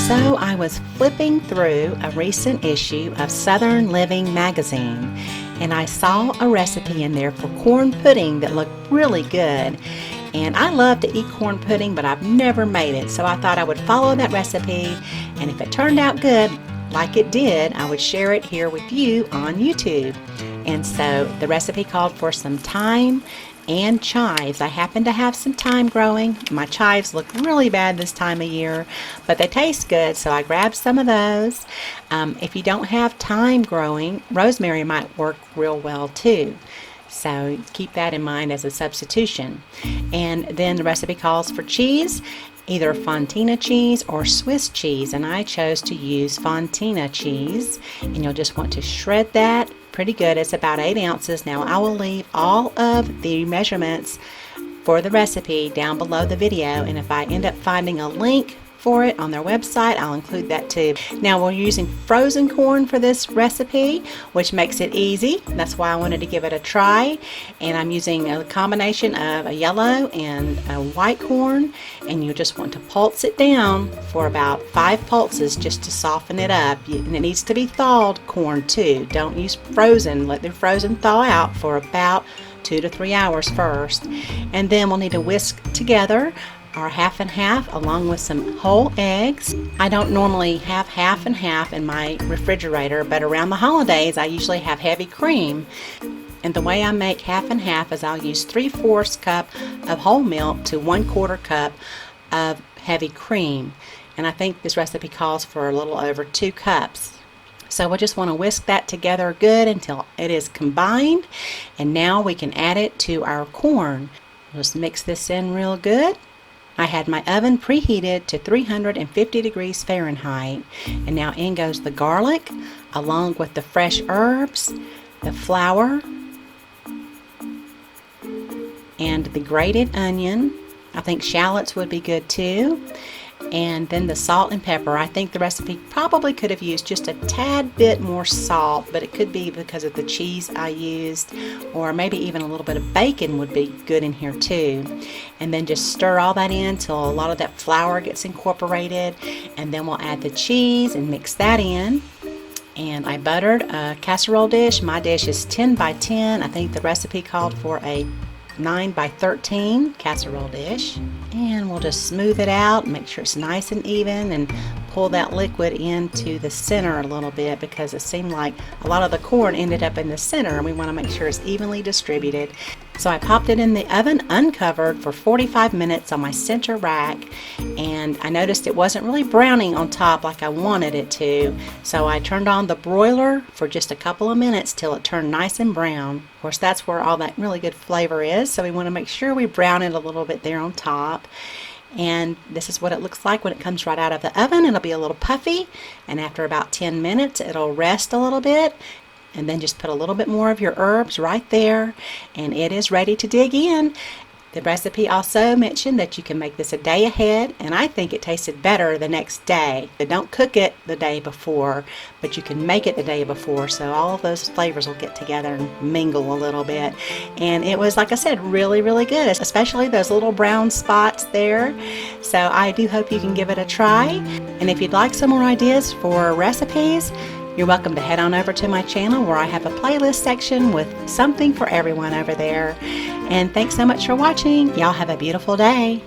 So I was flipping through a recent issue of Southern Living magazine, and I saw a recipe in there for corn pudding that looked really good. And I love to eat corn pudding, but I've never made it, so I thought I would follow that recipe, and if it turned out good, like it did, I would share it here with you on YouTube. And so the recipe called for some thyme and chives. I happen to have some thyme growing. My chives look really bad this time of year, but they taste good, so I grabbed some of those. If you don't have thyme growing, rosemary might work real well too. So keep that in mind as a substitution. And then the recipe calls for cheese, either Fontina cheese or Swiss cheese, and I chose to use Fontina cheese. And you'll just want to shred that pretty good. It's about 8 ounces. Now I will leave all of the measurements for the recipe down below the video, and if I end up finding a link for it on their website, I'll include that too. Now we're using frozen corn for this recipe, which makes it easy. That's why I wanted to give it a try. And I'm using a combination of a yellow and a white corn, and you just want to pulse it down for about 5 pulses just to soften it up. And it needs to be thawed corn too. Don't use frozen. Let the frozen thaw out for about 2 to 3 hours first. And then we'll need to whisk together our half and half along with some whole eggs. I don't normally have half and half in my refrigerator, but around the holidays I usually have heavy cream. And the way I make half and half is I'll use 3/4 cup of whole milk to 1/4 cup of heavy cream. And I think this recipe calls for a little over 2 cups. So we just want to whisk that together good until it is combined. And now we can add it to our corn. Just mix this in real good. I had my oven preheated to 350 degrees Fahrenheit, and now in goes the garlic along with the fresh herbs, the flour, and the grated onion. I think shallots would be good too. And then the salt and pepper. I think the recipe probably could have used just a tad bit more salt, but it could be because of the cheese I used, or maybe even a little bit of bacon would be good in here too. And then just stir all that in till a lot of that flour gets incorporated, and then we'll add the cheese and mix that in. And I buttered a casserole dish. My dish is 10 by 10. I think the recipe called for a 9 by 13 casserole dish, and we'll just smooth it out, make sure it's nice and even, and pull that liquid into the center a little bit, because it seemed like a lot of the corn ended up in the center, and we want to make sure it's evenly distributed. So I popped it in the oven uncovered for 45 minutes on my center rack, and I noticed it wasn't really browning on top like I wanted it to, so I turned on the broiler for just a couple of minutes till it turned nice and brown. Of course, that's where all that really good flavor is, so we want to make sure we brown it a little bit there on top. And this is what it looks like when it comes right out of the oven. It'll be a little puffy, and after about 10 minutes it'll rest a little bit, and then just put a little bit more of your herbs right there, and it is ready to dig in. The recipe also mentioned that you can make this a day ahead, and I think it tasted better the next day. But don't cook it the day before, but you can make it the day before, so all of those flavors will get together and mingle a little bit. And it was, like I said, really, really good, especially those little brown spots there. So I do hope you can give it a try. And if you'd like some more ideas for recipes, you're welcome to head on over to my channel, where I have a playlist section with something for everyone over there. And thanks so much for watching. Y'all have a beautiful day.